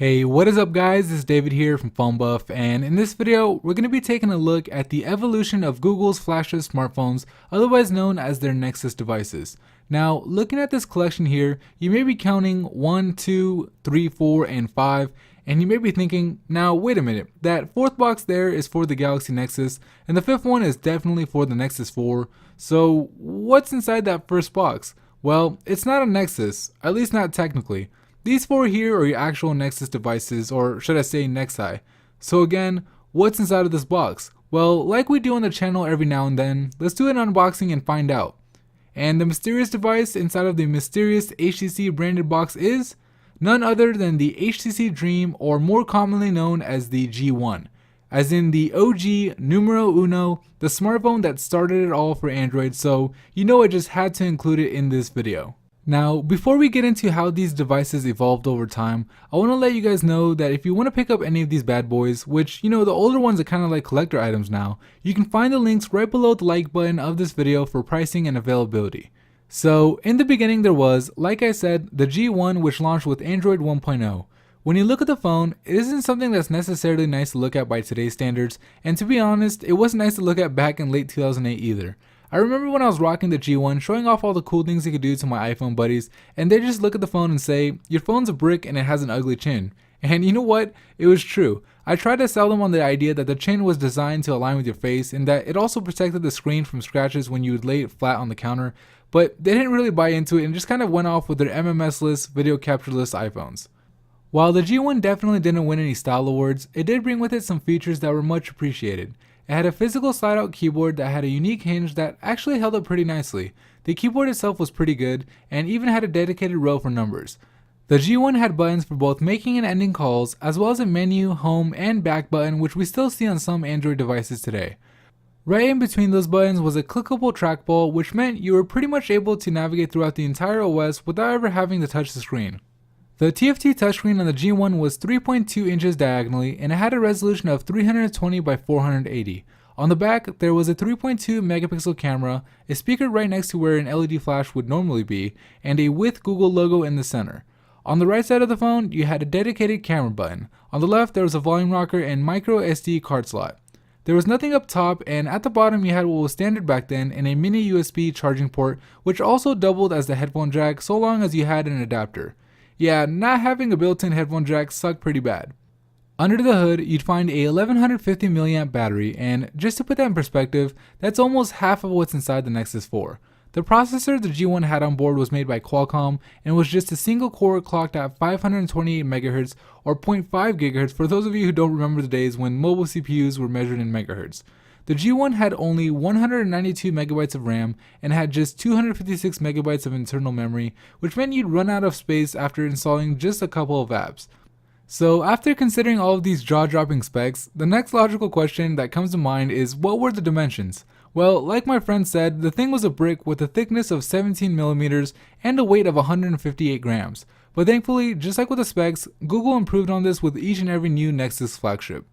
Hey, what is up guys? It's David here from Phone Buff, and in this video, we're going to be taking a look at the evolution of Google's flagship smartphones, otherwise known as their Nexus devices. Now, looking at this collection here, you may be counting 1, 2, 3, 4, and 5, and you may be thinking, now wait a minute, that fourth box there is for the Galaxy Nexus, and the fifth one is definitely for the Nexus 4, so what's inside that first box? Well, it's not a Nexus, at least not technically. These four here are your actual Nexus devices, or should I say Nexi. So again, what's inside of this box? Well, like we do on the channel every now and then, let's do an unboxing and find out. And the mysterious device inside of the mysterious HTC branded box is none other than the HTC Dream, or more commonly known as the G1. As in the OG numero uno, the smartphone that started it all for Android, so you know I just had to include it in this video. Now, before we get into how these devices evolved over time, I want to let you guys know that if you want to pick up any of these bad boys, which, you know, the older ones are kind of like collector items now, you can find the links right below the like button of this video for pricing and availability. So, in the beginning there was, like I said, the G1, which launched with Android 1.0. When you look at the phone, it isn't something that's necessarily nice to look at by today's standards, and to be honest, it wasn't nice to look at back in late 2008 either. I remember when I was rocking the G1, showing off all the cool things you could do to my iPhone buddies, and they just look at the phone and say, your phone's a brick and it has an ugly chin. And you know what? It was true. I tried to sell them on the idea that the chin was designed to align with your face and that it also protected the screen from scratches when you would lay it flat on the counter, but they didn't really buy into it and just kind of went off with their MMS-less, video capture-less iPhones. While the G1 definitely didn't win any style awards, it did bring with it some features that were much appreciated. It had a physical slide-out keyboard that had a unique hinge that actually held up pretty nicely. The keyboard itself was pretty good, and even had a dedicated row for numbers. The G1 had buttons for both making and ending calls, as well as a menu, home, and back button, which we still see on some Android devices today. Right in between those buttons was a clickable trackball, which meant you were pretty much able to navigate throughout the entire OS without ever having to touch the screen. The TFT touchscreen on the G1 was 3.2 inches diagonally, and it had a resolution of 320 by 480. On the back, there was a 3.2 megapixel camera, a speaker right next to where an LED flash would normally be, and a with Google logo in the center. On the right side of the phone, you had a dedicated camera button. On the left, there was a volume rocker and micro SD card slot. There was nothing up top, and at the bottom you had what was standard back then in a mini USB charging port, which also doubled as the headphone jack so long as you had an adapter. Yeah, not having a built-in headphone jack sucked pretty bad. Under the hood, you'd find a 1150 mAh battery, and just to put that in perspective, that's almost half of what's inside the Nexus 4. The processor the G1 had on board was made by Qualcomm and was just a single core clocked at 528 MHz or 0.5 GHz for those of you who don't remember the days when mobile CPUs were measured in megahertz. The G1 had only 192 megabytes of RAM and had just 256 megabytes of internal memory, which meant you'd run out of space after installing just a couple of apps. So after considering all of these jaw-dropping specs, the next logical question that comes to mind is, what were the dimensions? Well, like my friend said, the thing was a brick with a thickness of 17 millimeters and a weight of 158 grams. But thankfully, just like with the specs, Google improved on this with each and every new Nexus flagship.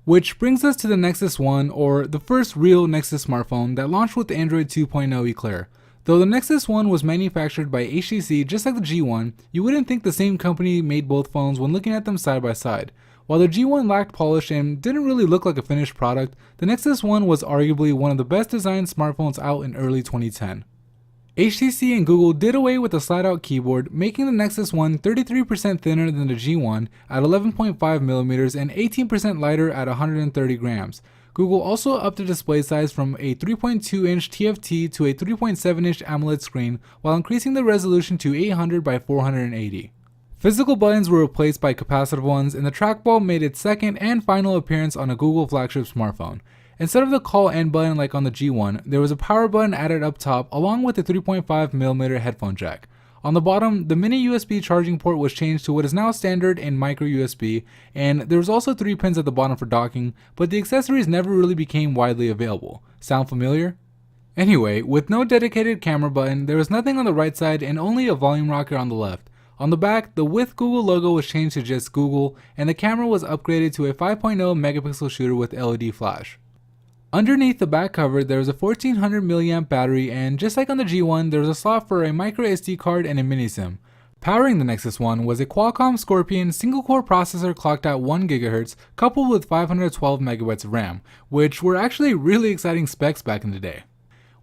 Which brings us to the Nexus 1, or the first real Nexus smartphone that launched with Android 2.0 Eclair. Though the Nexus 1 was manufactured by HTC just like the G1, you wouldn't think the same company made both phones when looking at them side by side. While the G1 lacked polish and didn't really look like a finished product, the Nexus 1 was arguably one of the best designed smartphones out in early 2010. HTC and Google did away with the slide-out keyboard, making the Nexus 1 33% thinner than the G1 at 11.5mm and 18% lighter at 130 grams. Google also upped the display size from a 3.2-inch TFT to a 3.7-inch AMOLED screen while increasing the resolution to 800 by 480. Physical buttons were replaced by capacitive ones, and the trackball made its second and final appearance on a Google flagship smartphone. Instead of the call end button like on the G1, there was a power button added up top along with a 3.5mm headphone jack. On the bottom, the mini USB charging port was changed to what is now standard in micro USB, and there was also 3 pins at the bottom for docking, but the accessories never really became widely available. Sound familiar? Anyway, with no dedicated camera button, there was nothing on the right side and only a volume rocker on the left. On the back, the with Google logo was changed to just Google, and the camera was upgraded to a 5.0 megapixel shooter with LED flash. Underneath the back cover, there was a 1400 mAh battery, and just like on the G1, there was a slot for a micro SD card and a mini SIM. Powering the Nexus 1 was a Qualcomm Scorpion single-core processor clocked at 1 GHz coupled with 512 MB of RAM, which were actually really exciting specs back in the day.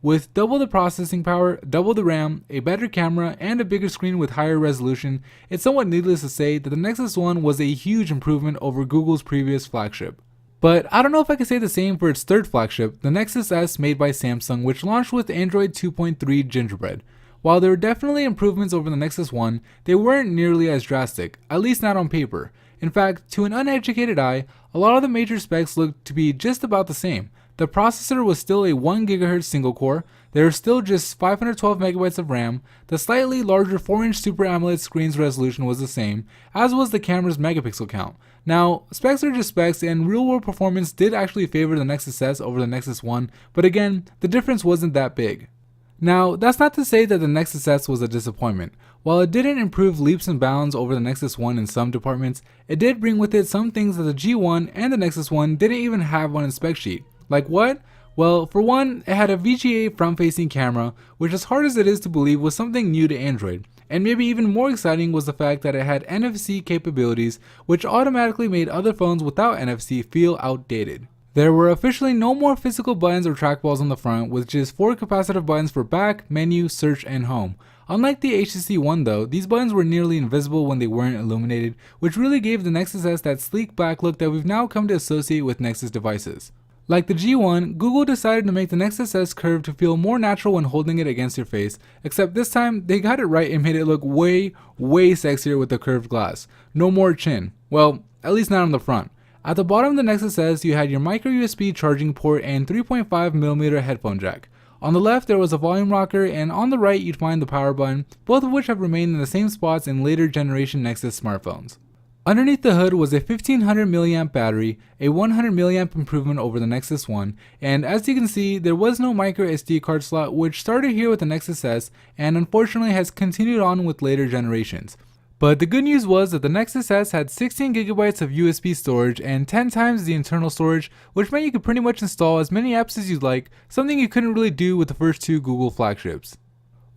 With double the processing power, double the RAM, a better camera, and a bigger screen with higher resolution, it's somewhat needless to say that the Nexus 1 was a huge improvement over Google's previous flagship. But I don't know if I can say the same for its third flagship, the Nexus S made by Samsung, which launched with Android 2.3 Gingerbread. While there were definitely improvements over the Nexus 1, they weren't nearly as drastic, at least not on paper. In fact, to an uneducated eye, a lot of the major specs looked to be just about the same. The processor was still a 1 GHz single core, there was still just 512 MB of RAM, the slightly larger 4-inch Super AMOLED screen's resolution was the same, as was the camera's megapixel count. Now, specs are just specs, and real-world performance did actually favor the Nexus S over the Nexus 1, but again, the difference wasn't that big. Now, that's not to say that the Nexus S was a disappointment. While it didn't improve leaps and bounds over the Nexus 1 in some departments, it did bring with it some things that the G1 and the Nexus 1 didn't even have on its spec sheet. Like what? Well, for one, it had a VGA front-facing camera, which as hard as it is to believe was something new to Android. And maybe even more exciting was the fact that it had NFC capabilities, which automatically made other phones without NFC feel outdated. There were officially no more physical buttons or trackballs on the front, with just 4 capacitive buttons for back, menu, search, and home. Unlike the HTC One though, these buttons were nearly invisible when they weren't illuminated, which really gave the Nexus S that sleek black look that we've now come to associate with Nexus devices. Like the G1, Google decided to make the Nexus S curved to feel more natural when holding it against your face, except this time they got it right and made it look way sexier with the curved glass. No more chin. Well, at least not on the front. At the bottom of the Nexus S, you had your micro USB charging port and 3.5mm headphone jack. On the left, there was a volume rocker, and on the right, you'd find the power button, both of which have remained in the same spots in later generation Nexus smartphones. Underneath the hood was a 1500 mAh battery, a 100 mAh improvement over the Nexus 1, and as you can see, there was no micro SD card slot, which started here with the Nexus S and unfortunately has continued on with later generations. But the good news was that the Nexus S had 16GB of USB storage and 10 times the internal storage, which meant you could pretty much install as many apps as you'd like, something you couldn't really do with the first two Google flagships.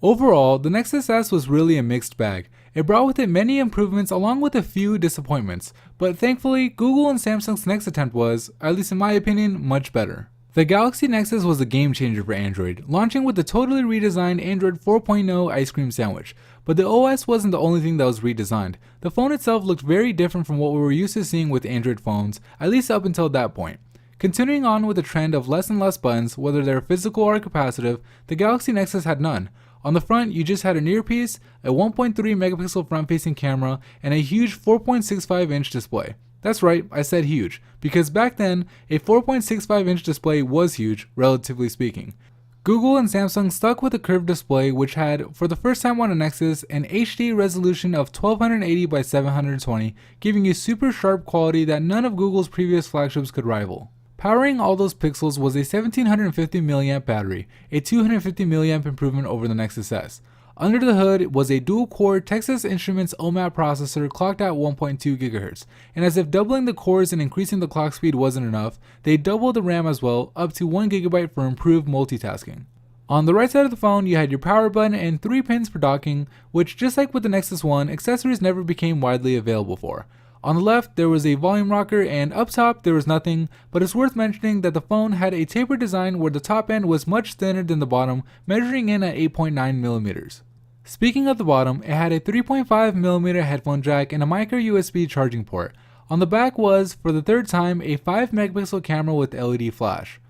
Overall, the Nexus S was really a mixed bag. It brought with it many improvements along with a few disappointments, but thankfully, Google and Samsung's next attempt was, at least in my opinion, much better. The Galaxy Nexus was a game changer for Android, launching with the totally redesigned Android 4.0 ice cream sandwich. But the OS wasn't the only thing that was redesigned. The phone itself looked very different from what we were used to seeing with Android phones, at least up until that point. Continuing on with the trend of less and less buttons, whether they're physical or capacitive, the Galaxy Nexus had none. On the front, you just had an earpiece, a 1.3 megapixel front-facing camera, and a huge 4.65-inch display. That's right, I said huge, because back then, a 4.65-inch display was huge, relatively speaking. Google and Samsung stuck with a curved display which had, for the first time on a Nexus, an HD resolution of 1280 by 720, giving you super sharp quality that none of Google's previous flagships could rival. Powering all those pixels was a 1750 mAh battery, a 250 mAh improvement over the Nexus S. Under the hood was a dual-core Texas Instruments OMAP processor clocked at 1.2 GHz, and as if doubling the cores and increasing the clock speed wasn't enough, they doubled the RAM as well, up to 1 GB for improved multitasking. On the right side of the phone, you had your power button and 3 pins for docking, which just like with the Nexus 1, accessories never became widely available for. On the left, there was a volume rocker, and up top, there was nothing, but it's worth mentioning that the phone had a tapered design where the top end was much thinner than the bottom, measuring in at 8.9mm. Speaking of the bottom, it had a 3.5mm headphone jack and a micro USB charging port. On the back was, for the third time, a 5 megapixel camera with LED flash.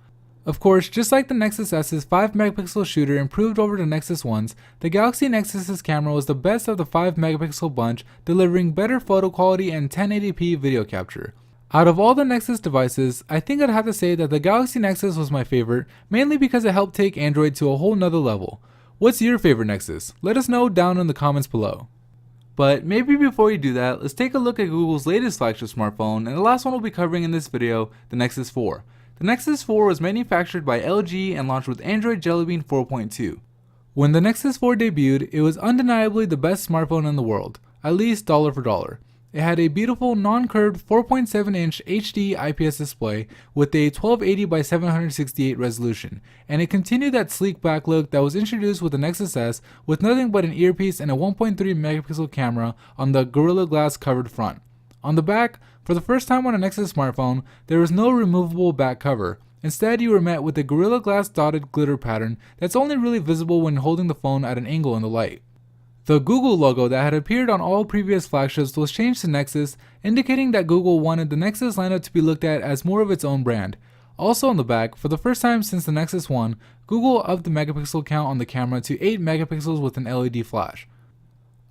Of course, just like the Nexus S's 5 megapixel shooter improved over the Nexus 1's, the Galaxy Nexus's camera was the best of the 5 megapixel bunch, delivering better photo quality and 1080p video capture. Out of all the Nexus devices, I think I'd have to say that the Galaxy Nexus was my favorite, mainly because it helped take Android to a whole nother level. What's your favorite Nexus? Let us know down in the comments below. But maybe before you do that, let's take a look at Google's latest flagship smartphone, and the last one we'll be covering in this video, the Nexus 4. The Nexus 4 was manufactured by LG and launched with Android Jelly Bean 4.2. When the Nexus 4 debuted, it was undeniably the best smartphone in the world, at least dollar for dollar. It had a beautiful non-curved 4.7-inch HD IPS display with a 1280 by 768 resolution, and it continued that sleek back look that was introduced with the Nexus S with nothing but an earpiece and a 1.3 megapixel camera on the Gorilla Glass covered front. On the back, for the first time on a Nexus smartphone, there was no removable back cover. Instead, you were met with a Gorilla Glass dotted glitter pattern that's only really visible when holding the phone at an angle in the light. The Google logo that had appeared on all previous flagships was changed to Nexus, indicating that Google wanted the Nexus lineup to be looked at as more of its own brand. Also on the back, for the first time since the Nexus 1, Google upped the megapixel count on the camera to 8 megapixels with an LED flash.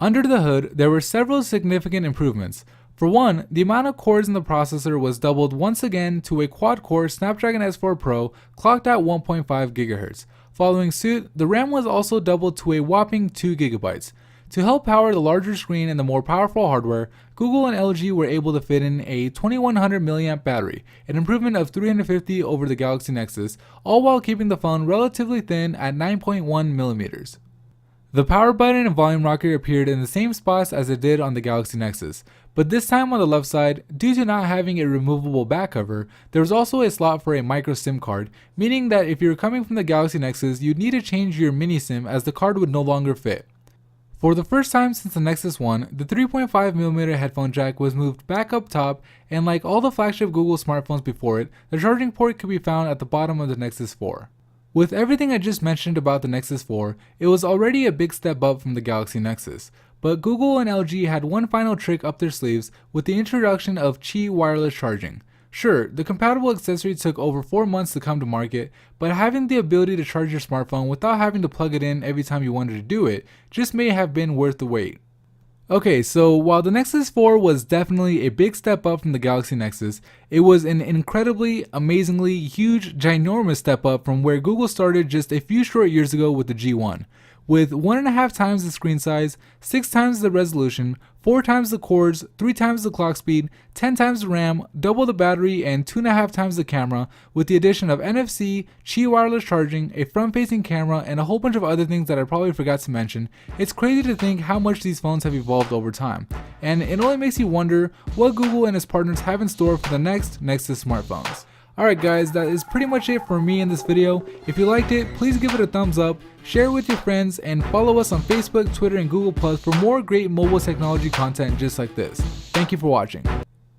Under the hood, there were several significant improvements. For one, the amount of cores in the processor was doubled once again to a quad-core Snapdragon S4 Pro clocked at 1.5 GHz. Following suit, the RAM was also doubled to a whopping 2 GB. To help power the larger screen and the more powerful hardware, Google and LG were able to fit in a 2100 mAh battery, an improvement of 350 over the Galaxy Nexus, all while keeping the phone relatively thin at 9.1 millimeters. The power button and volume rocker appeared in the same spots as it did on the Galaxy Nexus, but this time on the left side, due to not having a removable back cover, there was also a slot for a micro SIM card, meaning that if you were coming from the Galaxy Nexus, you'd need to change your mini SIM as the card would no longer fit. For the first time since the Nexus 1, the 3.5mm headphone jack was moved back up top, and like all the flagship Google smartphones before it, the charging port could be found at the bottom of the Nexus 4. With everything I just mentioned about the Nexus 4, it was already a big step up from the Galaxy Nexus, but Google and LG had one final trick up their sleeves with the introduction of Qi wireless charging. Sure, the compatible accessory took over 4 months to come to market, but having the ability to charge your smartphone without having to plug it in every time you wanted to do it just may have been worth the wait. Okay, so while the Nexus 4 was definitely a big step up from the Galaxy Nexus, it was an incredibly, amazingly, huge, ginormous step up from where Google started just a few short years ago with the G1. With 1.5 times the screen size, 6 times the resolution, 4 times the cores, 3 times the clock speed, 10 times the RAM, double the battery, and 2.5 times the camera, with the addition of NFC, Qi wireless charging, a front-facing camera, and a whole bunch of other things that I probably forgot to mention, it's crazy to think how much these phones have evolved over time. And it only makes you wonder what Google and its partners have in store for the next Nexus smartphones. Alright guys, that is pretty much it for me in this video. If you liked it, please give it a thumbs up, share it with your friends, and follow us on Facebook, Twitter, and Google Plus for more great mobile technology content just like this. Thank you for watching.